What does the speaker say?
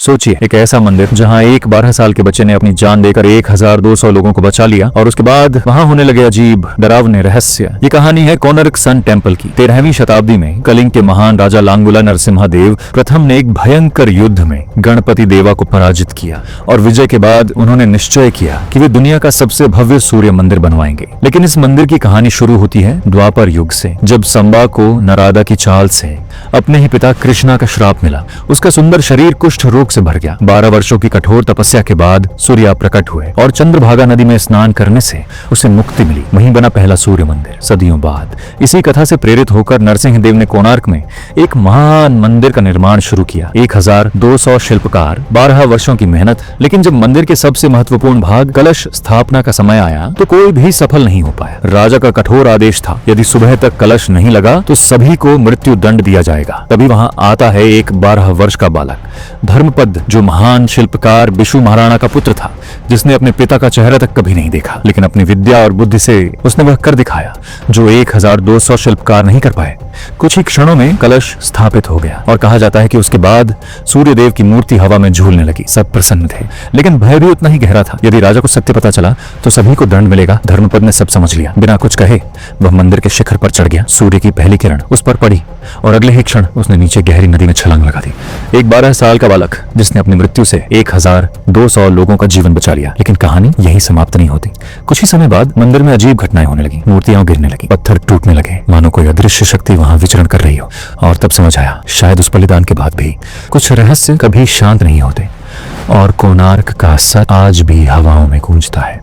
सोचिए, एक ऐसा मंदिर जहां एक 12 साल के बच्चे ने अपनी जान देकर 1200 लोगों को बचा लिया और उसके बाद वहां होने लगे अजीब डरावने रहस्य। ये कहानी है कोणार्क सन टेम्पल की। 13वीं शताब्दी में कलिंग के महान राजा लांगुला नरसिम्हादेव प्रथम ने एक भयंकर युद्ध में गणपति देवा को पराजित किया और विजय के बाद उन्होंने निश्चय किया कि वे दुनिया का सबसे भव्य सूर्य मंदिर बनवाएंगे। लेकिन इस मंदिर की कहानी शुरू होती है द्वापर युग से, जब संबा को नारदा की चाल से अपने ही पिता कृष्णा का श्राप मिला। उसका सुंदर शरीर कुष्ठ रोग से भर गया। 12 वर्षों की कठोर तपस्या के बाद सूर्य प्रकट हुए और चंद्रभागा नदी में स्नान करने से उसे मुक्ति मिली। वहीं बना पहला सूर्य मंदिर। सदियों बाद इसी कथा से प्रेरित होकर नरसिंह देव ने कोणार्क में एक महान मंदिर का निर्माण शुरू किया। 1200 शिल्पकार, 12 वर्षों की मेहनत। लेकिन जब मंदिर के सबसे महत्वपूर्ण भाग कलश स्थापना का समय आया तो कोई भी सफल नहीं हो पाया। राजा का कठोर आदेश था, यदि सुबह तक कलश नहीं लगा तो सभी को मृत्यु दंड दिया जाएगा। तभी वहां आता है एक 12 वर्ष का बालक धर्मपद, जो महान शिल्पकार बिशु महाराणा का पुत्र था, जिसने अपने पिता का चेहरा तक कभी नहीं देखा। लेकिन अपनी विद्या और बुद्धि से उसने वह कर दिखाया जो 1200 शिल्पकार नहीं कर पाए। कुछ ही क्षणों में कलश स्थापित हो गया और कहा जाता है कि उसके बाद सूर्यदेव की मूर्ति हवा में झूलने लगी। सब प्रसन्न थे, लेकिन भय भी उतना ही गहरा था। यदि राजा को सत्य पता चला तो सभी को दंड मिलेगा। धर्मपद ने सब समझ लिया। बिना कुछ कहे वह मंदिर के शिखर पर चढ़ गया। सूर्य की पहली किरण उस पर पड़ी और अगले ही क्षण उसने नीचे गहरी नदी में छलांग लगा दी। एक 12 साल का बालक जिसने अपनी मृत्यु से 1200 लोगों का जीवन बचा लिया। लेकिन कहानी यही समाप्त नहीं होती। कुछ ही समय बाद मंदिर में अजीब घटनाएं होने लगी। मूर्तियां गिरने लगी, पत्थर टूटने लगे, मानो कोई अदृश्य शक्ति वहां विचरण कर रही हो। और तब समझ आया, शायद उस बलिदान के बाद भी कुछ रहस्य कभी शांत नहीं होते और कोणार्क का सच आज भी हवाओं में गूंजता है।